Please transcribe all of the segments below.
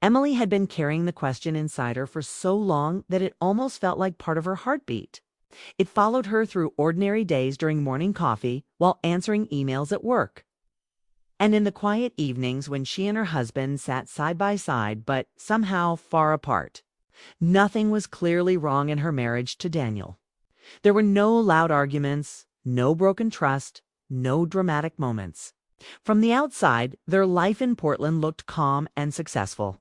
Emily had been carrying the question inside her for so long that it almost felt like part of her heartbeat. It followed her through ordinary days during morning coffee, while answering emails at work, and in the quiet evenings when she and her husband sat side by side but somehow far apart. Nothing was clearly wrong in her marriage to Daniel. There were no loud arguments, no broken trust, no dramatic moments. From the outside, their life in Portland looked calm and successful.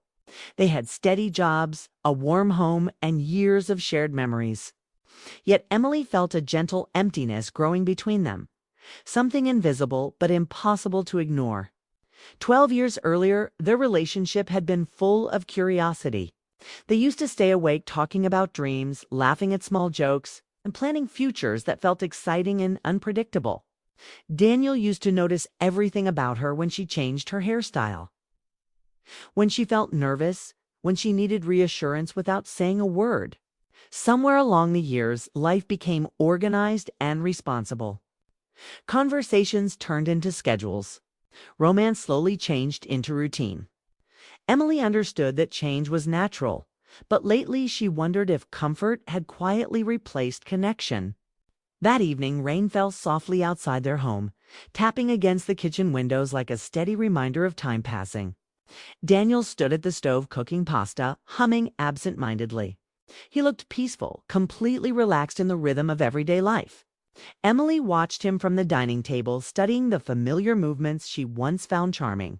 They had steady jobs, a warm home, and years of shared memories. Yet Emily felt a gentle emptiness growing between them, something invisible but impossible to ignore. 12 years earlier, their relationship had been full of curiosity. They used to stay awake talking about dreams, laughing at small jokes, and planning futures that felt exciting and unpredictable. Daniel used to notice everything about her: when she changed her hairstyle, when she felt nervous, when she needed reassurance without saying a word. Somewhere along the years, life became organized and responsible. Conversations turned into schedules. Romance slowly changed into routine. Emily understood that change was natural, but lately she wondered if comfort had quietly replaced connection. That evening, rain fell softly outside their home, tapping against the kitchen windows like a steady reminder of time passing. Daniel stood at the stove cooking pasta, humming absent-mindedly. He looked peaceful, completely relaxed in the rhythm of everyday life. Emily watched him from the dining table, studying the familiar movements she once found charming.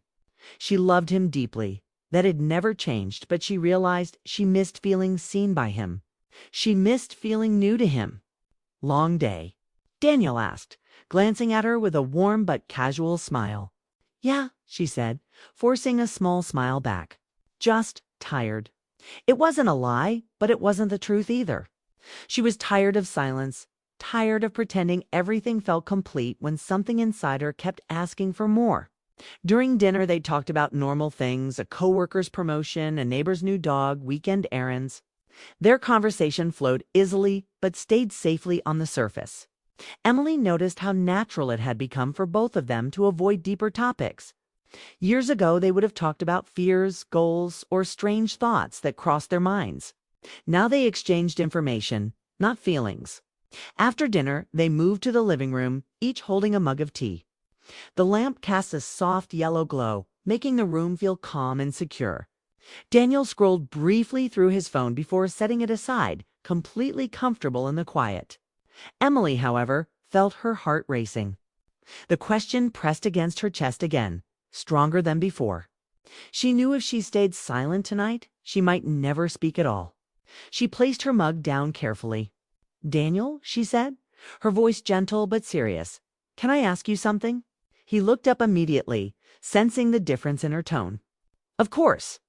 She loved him deeply. That had never changed, but she realized she missed feeling seen by him. She missed feeling new to him. "Long day?" Daniel asked, glancing at her with a warm but casual smile. "Yeah," she said, forcing a small smile back. "Just tired." It wasn't a lie, but it wasn't the truth either. She was tired of silence, tired of pretending everything felt complete when something inside her kept asking for more. During dinner, they talked about normal things: a coworker's promotion, a neighbor's new dog, weekend errands. Their conversation flowed easily, but stayed safely on the surface. Emily noticed how natural it had become for both of them to avoid deeper topics. Years ago, they would have talked about fears, goals, or strange thoughts that crossed their minds. Now they exchanged information, not feelings. After dinner, they moved to the living room, each holding a mug of tea. The lamp cast a soft yellow glow, making the room feel calm and secure. Daniel scrolled briefly through his phone before setting it aside, completely comfortable in the quiet. Emily, however, felt her heart racing. The question pressed against her chest again, stronger than before. She knew if she stayed silent tonight, she might never speak at all. She placed her mug down carefully. "Daniel," she said, her voice gentle but serious, "can I ask you something?" He looked up immediately, sensing the difference in her tone. "Of course.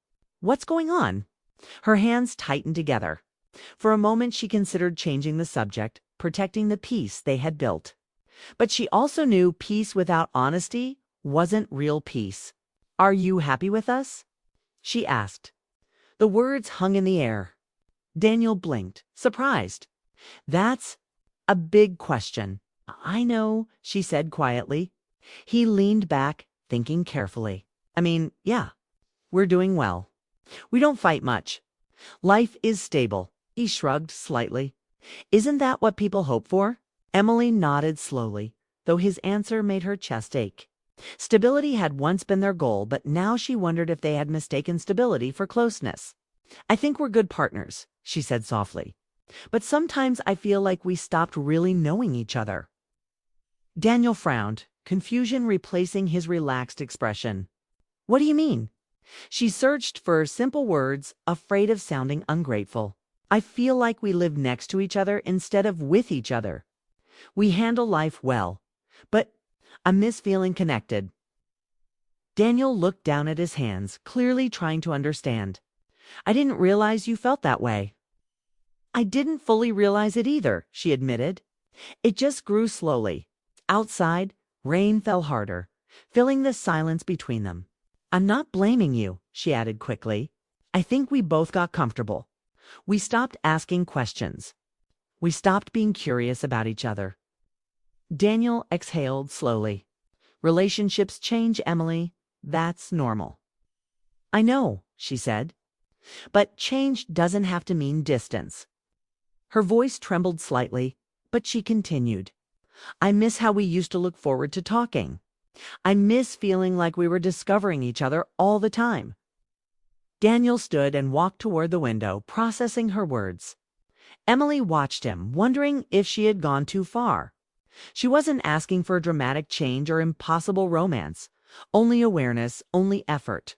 What's going on?" Her hands tightened together. For a moment she considered changing the subject, protecting the peace they had built. But she also knew peace without honesty wasn't real peace. "Are you happy with us?" she asked. The words hung in the air. Daniel blinked, surprised. "That's a big question." "I know," she said quietly. He leaned back, thinking carefully. Yeah, we're doing well. We don't fight much. Life is stable." He shrugged slightly. "Isn't that what people hope for?" Emily nodded slowly, though his answer made her chest ache. Stability had once been their goal, but now she wondered if they had mistaken stability for closeness. "I think we're good partners," she said softly. "But sometimes I feel like we stopped really knowing each other." Daniel frowned, confusion replacing his relaxed expression. "What do you mean?" She searched for simple words, afraid of sounding ungrateful. "I feel like we live next to each other instead of with each other. We handle life well, but I miss feeling connected." Daniel looked down at his hands, clearly trying to understand. "I didn't realize you felt that way." "I didn't fully realize it either," she admitted. "It just grew slowly." Outside, rain fell harder, filling the silence between them. "I'm not blaming you," she added quickly. "I think we both got comfortable. We stopped asking questions. We stopped being curious about each other." Daniel exhaled slowly. "Relationships change, Emily. That's normal." "I know." she said. "But change doesn't have to mean distance." Her voice trembled slightly, but she continued. "I miss how we used to look forward to talking. I miss feeling like we were discovering each other all the time." Daniel stood and walked toward the window, processing her words. Emily watched him, wondering if she had gone too far. She wasn't asking for a dramatic change or impossible romance, only awareness, only effort.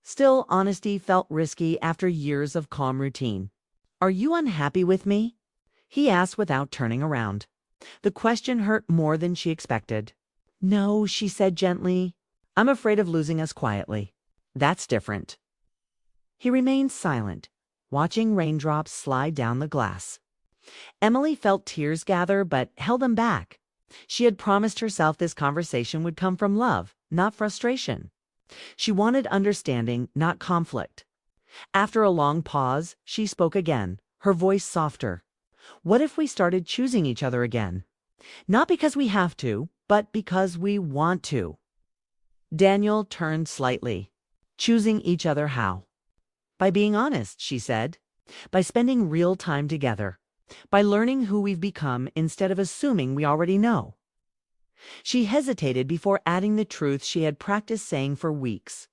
Still, honesty felt risky after years of calm routine. "Are you unhappy with me?" he asked without turning around. The question hurt more than she expected. "No," she said gently. "I'm afraid of losing us quietly. That's different." He remained silent, watching raindrops slide down the glass. Emily felt tears gather but held them back. She had promised herself this conversation would come from love, not frustration. She wanted understanding, not conflict. After a long pause, she spoke again, her voice softer. "What if we started choosing each other again? Not because we have to, but because we want to." Daniel turned slightly. "Choosing each other how?" "By being honest," she said. "By spending real time together. By learning who we've become instead of assuming we already know." She hesitated before adding the truth she had practiced saying for weeks.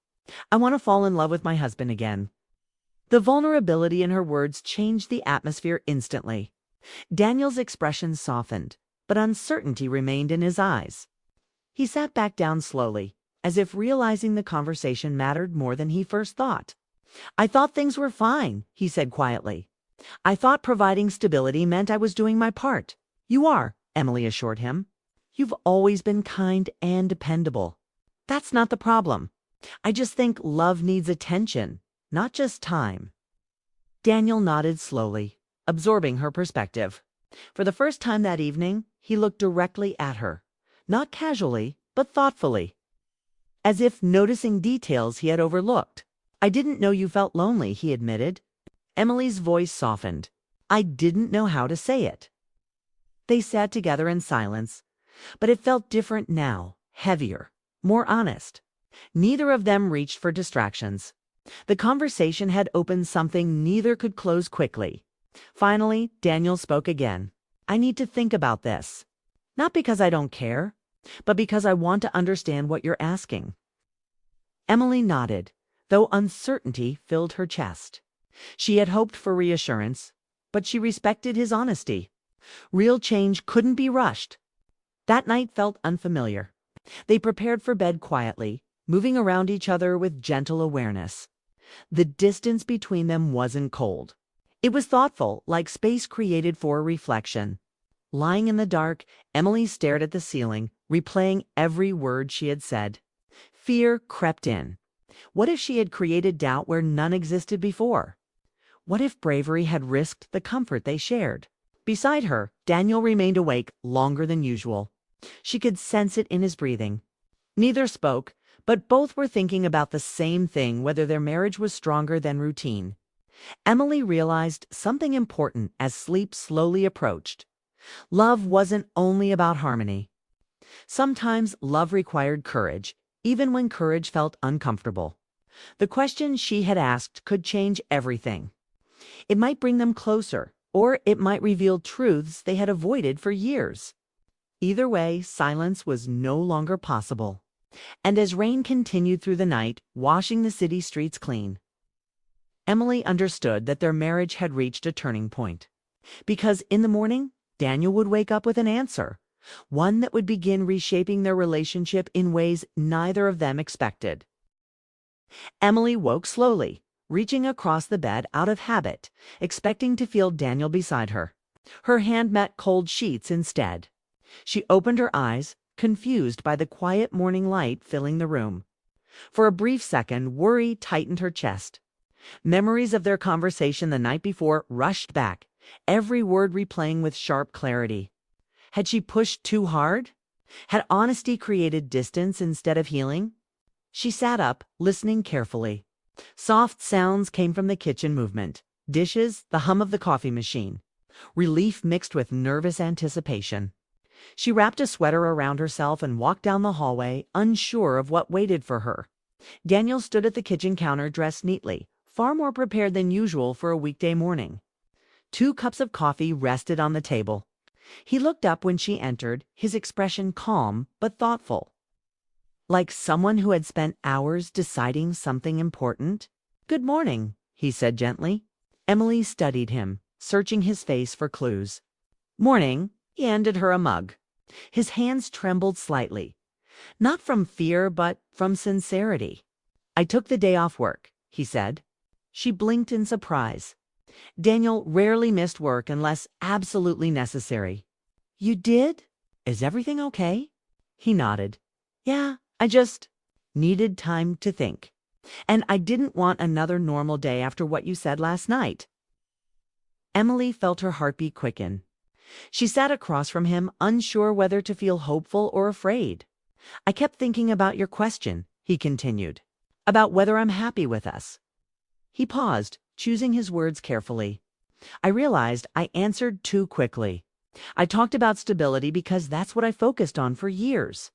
"I want to fall in love with my husband again." The vulnerability in her words changed the atmosphere instantly. Daniel's expression softened, but uncertainty remained in his eyes. He sat back down slowly, as if realizing the conversation mattered more than he first thought. "I thought things were fine," he said quietly. "I thought providing stability meant I was doing my part." "You are," Emily assured him. "You've always been kind and dependable. That's not the problem. I just think love needs attention, not just time." Daniel nodded slowly, absorbing her perspective. For the first time that evening, he looked directly at her, not casually, but thoughtfully, as if noticing details he had overlooked. "I didn't know you felt lonely," he admitted. Emily's voice softened. "I didn't know how to say it." They sat together in silence, but it felt different now, heavier, more honest. Neither of them reached for distractions. The conversation had opened something neither could close quickly. Finally, Daniel spoke again. "I need to think about this. Not because I don't care, but because I want to understand what you're asking." Emily nodded, though uncertainty filled her chest. She had hoped for reassurance, but she respected his honesty. Real change couldn't be rushed. That night felt unfamiliar. They prepared for bed quietly, moving around each other with gentle awareness. The distance between them wasn't cold. It was thoughtful, like space created for reflection. Lying in the dark, Emily stared at the ceiling, replaying every word she had said. Fear crept in. What if she had created doubt where none existed before? What if bravery had risked the comfort they shared? Beside her, Daniel remained awake longer than usual. She could sense it in his breathing. Neither spoke, but both were thinking about the same thing, whether their marriage was stronger than routine. Emily realized something important as sleep slowly approached. Love wasn't only about harmony. Sometimes love required courage, even when courage felt uncomfortable. The question she had asked could change everything. It might bring them closer, or it might reveal truths they had avoided for years. Either way, silence was no longer possible. And as rain continued through the night, washing the city streets clean, Emily understood that their marriage had reached a turning point. Because in the morning, Daniel would wake up with an answer, one that would begin reshaping their relationship in ways neither of them expected. Emily woke slowly, reaching across the bed out of habit, expecting to feel Daniel beside her. Her hand met cold sheets instead. She opened her eyes, confused by the quiet morning light filling the room. For a brief second, worry tightened her chest. Memories of their conversation the night before rushed back, every word replaying with sharp clarity. Had she pushed too hard? Had honesty created distance instead of healing? She sat up, listening carefully. Soft sounds came from the kitchen movement. Dishes, the hum of the coffee machine. Relief mixed with nervous anticipation. She wrapped a sweater around herself and walked down the hallway, unsure of what waited for her. Daniel stood at the kitchen counter dressed neatly, far more prepared than usual for a weekday morning. 2 cups of coffee rested on the table. He looked up when she entered, his expression calm but thoughtful, like someone who had spent hours deciding something important. "Good morning," he said gently. Emily studied him, searching his face for clues. "Morning." He handed her a mug. His hands trembled slightly, not from fear but from sincerity. "I took the day off work," he said. She blinked in surprise. Daniel rarely missed work unless absolutely necessary. "You did? Is everything okay?" He nodded. "Yeah, I just needed time to think. And I didn't want another normal day after what you said last night." Emily felt her heartbeat quicken. She sat across from him, unsure whether to feel hopeful or afraid. "I kept thinking about your question," he continued, "about whether I'm happy with us." He paused, choosing his words carefully. "I realized I answered too quickly. I talked about stability because that's what I focused on for years.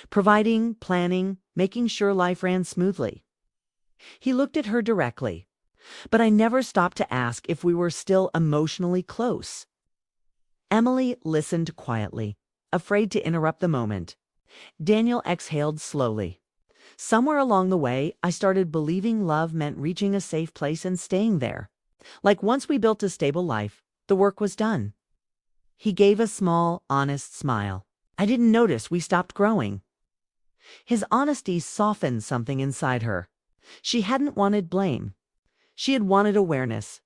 Providing, planning, making sure life ran smoothly." He looked at her directly. "But I never stopped to ask if we were still emotionally close." Emily listened quietly, afraid to interrupt the moment. Daniel exhaled slowly. "Somewhere along the way, I started believing love meant reaching a safe place and staying there. Like once we built a stable life, the work was done." He gave a small, honest smile. "I didn't notice we stopped growing." His honesty softened something inside her. She hadn't wanted blame. She had wanted awareness.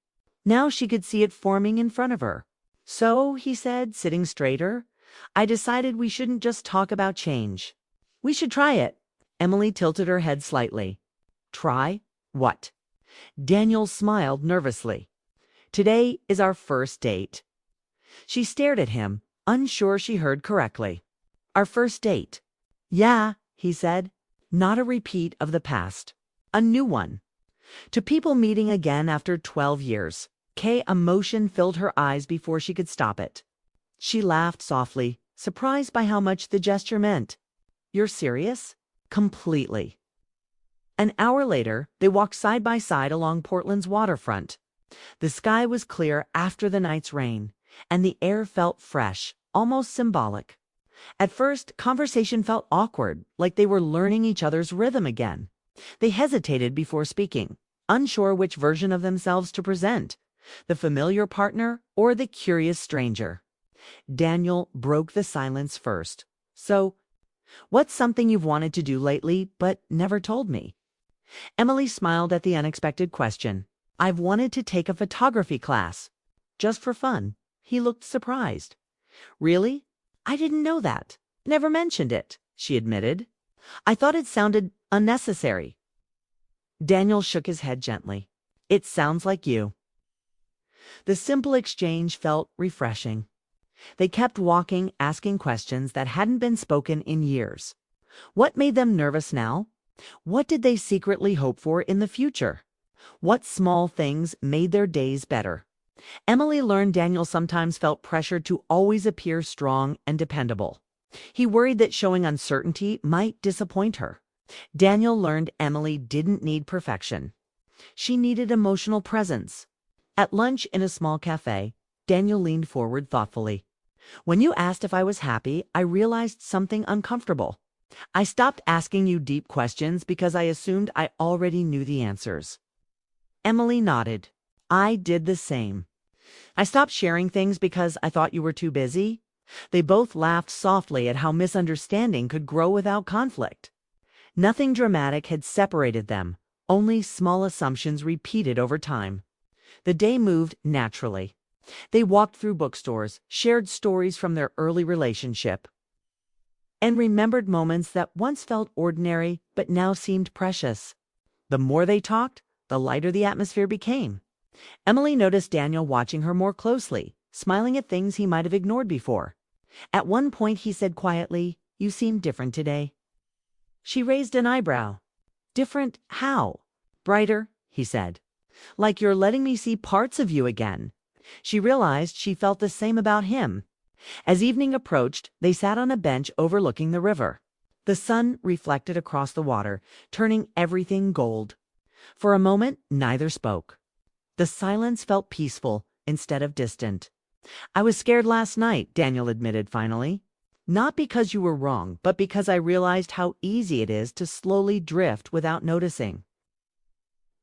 Now she could see it forming in front of her. "So," he said, sitting straighter, "I decided we shouldn't just talk about change. We should try it." Emily tilted her head slightly. "Try what?" Daniel smiled nervously. "Today is our first date." She stared at him, unsure she heard correctly. "Our first date." "Yeah," he said. "Not a repeat of the past. A new one." To people meeting again after 12 years. Emotion filled her eyes before she could stop it. She laughed softly, surprised by how much the gesture meant. "You're serious?" "Completely." An hour later, they walked side by side along Portland's waterfront. The sky was clear after the night's rain, and the air felt fresh, almost symbolic. At first, conversation felt awkward, like they were learning each other's rhythm again. They hesitated before speaking, unsure which version of themselves to present, the familiar partner or the curious stranger. Daniel broke the silence first. "So, what's something you've wanted to do lately but never told me?" Emily smiled at the unexpected question. "I've wanted to take a photography class." "Just for fun." He looked surprised. "Really? I didn't know that. Never mentioned it," she admitted. "I thought it sounded unnecessary." Daniel shook his head gently. "It sounds like you." The simple exchange felt refreshing. They kept walking, asking questions that hadn't been spoken in years. What made them nervous now? What did they secretly hope for in the future? What small things made their days better? Emily learned Daniel sometimes felt pressured to always appear strong and dependable. He worried that showing uncertainty might disappoint her. Daniel learned Emily didn't need perfection. She needed emotional presence. At lunch in a small cafe, Daniel leaned forward thoughtfully. "When you asked if I was happy, I realized something uncomfortable. I stopped asking you deep questions because I assumed I already knew the answers." Emily nodded. "I did the same. I stopped sharing things because I thought you were too busy." They both laughed softly at how misunderstanding could grow without conflict. Nothing dramatic had separated them, only small assumptions repeated over time. The day moved naturally. They walked through bookstores, shared stories from their early relationship, and remembered moments that once felt ordinary but now seemed precious. The more they talked, the lighter the atmosphere became. Emily noticed Daniel watching her more closely, smiling at things he might have ignored before. At one point he said quietly, "You seem different today." She raised an eyebrow. "Different how?" "Brighter," he said. "Like you're letting me see parts of you again." She realized she felt the same about him. As evening approached, they sat on a bench overlooking the river. The sun reflected across the water, turning everything gold. For a moment, neither spoke. The silence felt peaceful instead of distant. "I was scared last night," Daniel admitted finally. "Not because you were wrong, but because I realized how easy it is to slowly drift without noticing."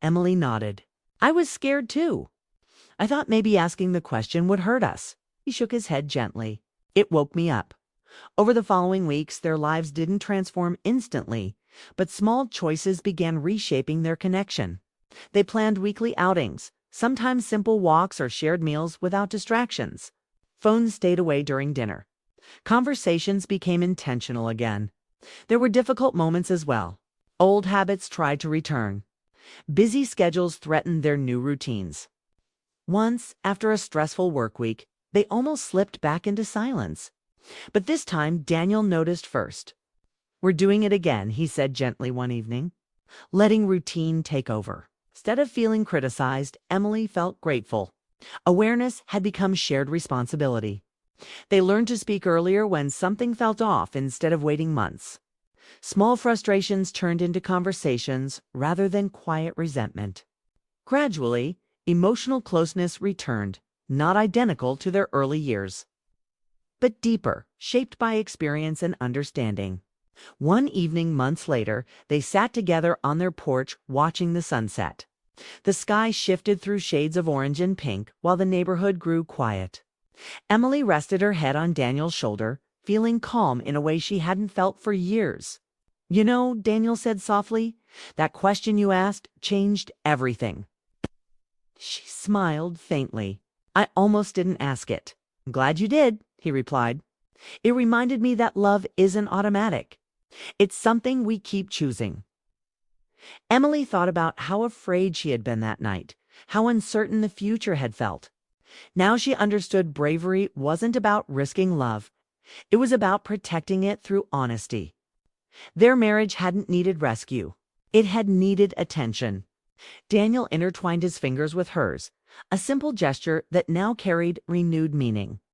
Emily nodded. "I was scared too. I thought maybe asking the question would hurt us." He shook his head gently. "It woke me up." Over the following weeks, their lives didn't transform instantly, but small choices began reshaping their connection. They planned weekly outings, sometimes simple walks or shared meals without distractions. Phones stayed away during dinner. Conversations became intentional again. There were difficult moments as well. Old habits tried to return. Busy schedules threatened their new routines. Once, after a stressful work week, they almost slipped back into silence. But this time, Daniel noticed first. "We're doing it again," he said gently one evening, letting routine take over. Instead of feeling criticized, Emily felt grateful. Awareness had become shared responsibility. They learned to speak earlier when something felt off instead of waiting months. Small frustrations turned into conversations rather than quiet resentment. Gradually, emotional closeness returned, not identical to their early years, but deeper, shaped by experience and understanding. One evening months later, they sat together on their porch watching the sunset. The sky shifted through shades of orange and pink while the neighborhood grew quiet. Emily rested her head on Daniel's shoulder, feeling calm in a way she hadn't felt for years. "You know," Daniel said softly, "that question you asked changed everything." She smiled faintly. "I almost didn't ask it." "I'm glad you did," he replied. "It reminded me that love isn't automatic. It's something we keep choosing." Emily thought about how afraid she had been that night, how uncertain the future had felt. Now she understood bravery wasn't about risking love. It was about protecting it through honesty. Their marriage hadn't needed rescue. It had needed attention. Daniel intertwined his fingers with hers, a simple gesture that now carried renewed meaning.